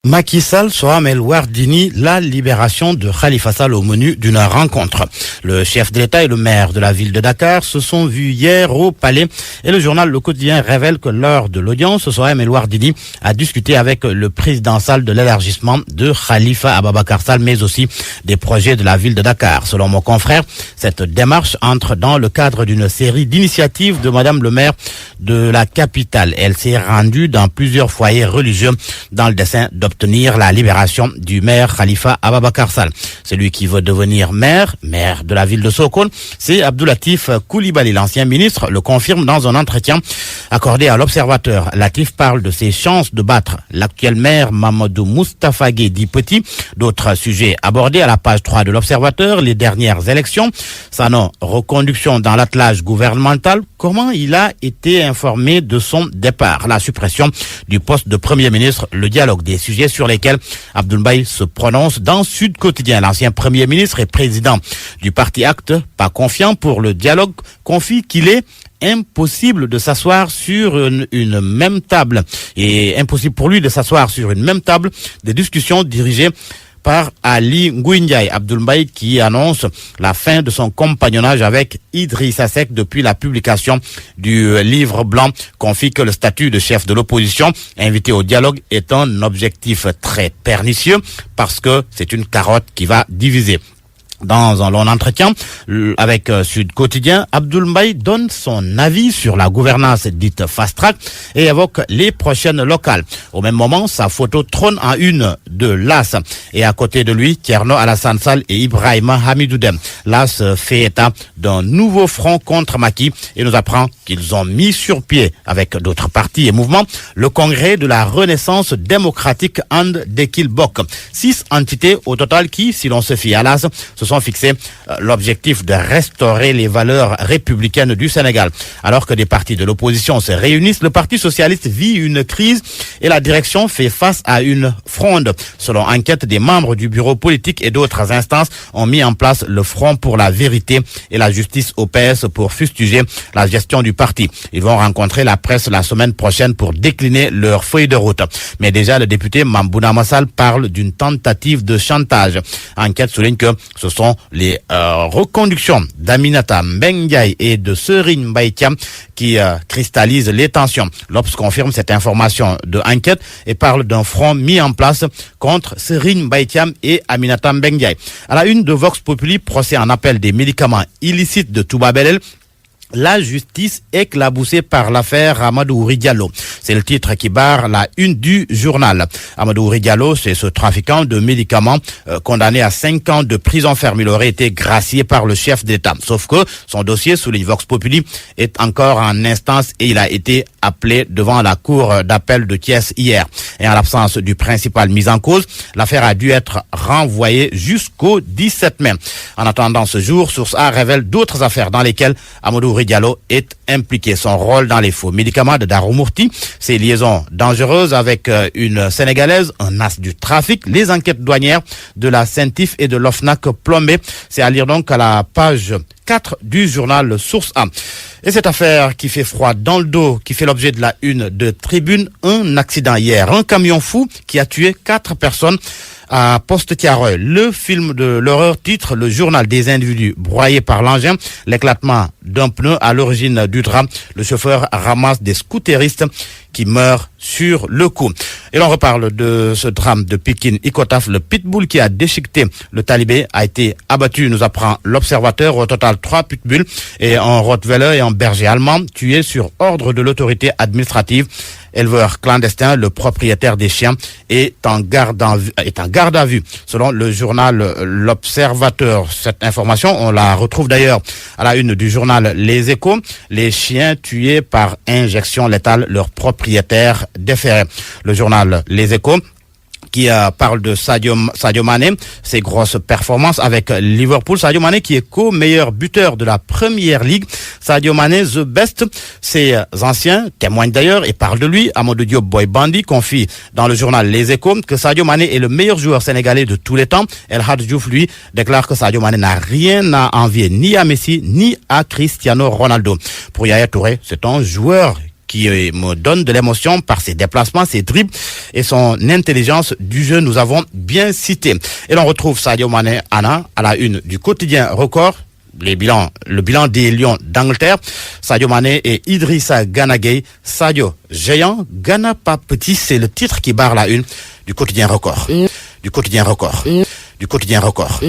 Macky Sall, Soham El Wardini, la libération de Khalifa Sall au menu d'une rencontre. Le chef de l'État et le maire de la ville de Dakar se sont vus hier au palais et le journal Le Quotidien révèle que lors de l'audience, Soham El Wardini a discuté avec le président Sall de l'élargissement de Khalifa Ababakar Sall, mais aussi des projets de la ville de Dakar. Selon mon confrère, cette démarche entre dans le cadre d'une série d'initiatives de Madame le maire de la capitale. Elle s'est rendue dans plusieurs foyers religieux dans le dessein d'obtenir la libération du maire Khalifa Ababakar Sall. Celui qui veut devenir maire de la ville de Sokone, c'est Abdoulatif Coulibaly. L'ancien ministre le confirme dans un entretien accordé à l'Observateur. Latif parle de ses chances de battre l'actuel maire Mamadou Moustapha Gueye dit Petit. D'autres sujets abordés à la page 3 de l'Observateur, les dernières élections, sa non-reconduction dans l'attelage gouvernemental, comment il a été informé de son départ, la suppression du poste de Premier ministre, le dialogue des sujets sur lesquels Abdoul Mbaye se prononce dans Sud Quotidien. L'ancien Premier ministre et président du parti Acte, pas confiant pour le dialogue, confie qu'il est impossible de s'asseoir sur une même table et impossible pour lui de s'asseoir sur une même table des discussions dirigées par Ali Ngouille Ndiaye. Abdoul Mbaye qui annonce la fin de son compagnonnage avec Idrissa Seck depuis la publication du livre blanc, confie que le statut de chef de l'opposition invité au dialogue est un objectif très pernicieux parce que c'est une carotte qui va diviser. Dans un long entretien avec Sud Quotidien, Abdoul Mbaye donne son avis sur la gouvernance dite fast-track et évoque les prochaines locales. Au même moment, sa photo trône en une de l'AS. Et à côté de lui, Thierno Alassane Sall et Ibrahima Hamidou Dème. L'AS fait état d'un nouveau front contre Macky et nous apprend qu'ils ont mis sur pied, avec d'autres partis et mouvements, le congrès de la Renaissance démocratique And Dekil Bok. 6 entités au total qui, si l'on se fie à l'AS, sont fixé l'objectif de restaurer les valeurs républicaines du Sénégal. Alors que des partis de l'opposition se réunissent, le Parti socialiste vit une crise et la direction fait face à une fronde. Selon enquête, des membres du bureau politique et d'autres instances ont mis en place le Front pour la vérité et la justice au PS pour fustiger la gestion du parti. Ils vont rencontrer la presse la semaine prochaine pour décliner leur feuille de route. Mais déjà, le député Mambouna Massal parle d'une tentative de chantage. Enquête souligne que ce sont les reconductions d'Aminata Mbengue Ndiaye et de Serigne Mbaye Thiam qui cristallisent les tensions. L'Obs confirme cette information de enquête et parle d'un front mis en place contre Serigne Mbaye Thiam et Aminata Mbengue Ndiaye. À la une de Vox Populi, procès en appel des médicaments illicites de Touba Belel. La justice éclaboussée par l'affaire Amadou Ouri Diallo. C'est le titre qui barre la une du journal. Amadou Ouri Diallo, c'est ce trafiquant de médicaments condamné à 5 ans de prison ferme. Il aurait été gracié par le chef d'État. Sauf que son dossier, souligne Vox Populi, est encore en instance et il a été appelé devant la cour d'appel de Thiès hier. Et en l'absence du principal mis en cause, l'affaire a dû être renvoyée jusqu'au 17 mai. En attendant ce jour, Source A révèle d'autres affaires dans lesquelles Amadou Ouri Diallo est impliqué. Son rôle dans les faux médicaments de Darou Mourti, ses liaisons dangereuses avec une Sénégalaise, un as du trafic, les enquêtes douanières de la CENTIF et de l'OFNAC plombées. C'est à lire donc à la page 4 du journal Source A. Et cette affaire qui fait froid dans le dos, qui fait l'objet de la une de Tribune, un accident hier. Un camion fou qui a tué 4 personnes à Poste-Tiaroy. Le film de l'horreur titre Le journal des individus broyés par l'engin. L'éclatement d'un pneu à l'origine du drame. Le chauffeur ramasse des scooteristes qui meurent sur le coup. Et l'on reparle de ce drame de Pikine Icotaf. Le pitbull qui a déchiqueté le talibé a été abattu, nous apprend l'Observateur. Au total, 3 pitbulls et un rottweiler et un berger allemand tués sur ordre de l'autorité administrative. Éleveur clandestin, le propriétaire des chiens est en garde à vue, selon le journal L'Observateur. Cette information, on la retrouve d'ailleurs à la une du journal Les Échos. Les chiens tués par injection létale, leur propriétaire déféré. Le journal Les Échos qui parle de Sadio Mané, ses grosses performances avec Liverpool. Sadio Mané qui est co-meilleur buteur de la Première Ligue. Sadio Mané, the best. Ses anciens témoignent d'ailleurs et parlent de lui. Amadou Diop Boy Bandi confie dans le journal Les Échos que Sadio Mané est le meilleur joueur sénégalais de tous les temps. El Hadj Diouf, lui, déclare que Sadio Mané n'a rien à envier ni à Messi ni à Cristiano Ronaldo. Pour Yaya Touré, c'est un joueur qui me donne de l'émotion par ses déplacements, ses dribbles et son intelligence du jeu. Nous avons bien cité. Et l'on retrouve Sadio Mané Anna à la une du quotidien Record. Le bilan des Lions d'Angleterre. Sadio Mané et Idrissa Gana Gueye. Sadio géant, Gana pas petit, c'est le titre qui barre la une du quotidien Record. Du quotidien Record. Du quotidien Record.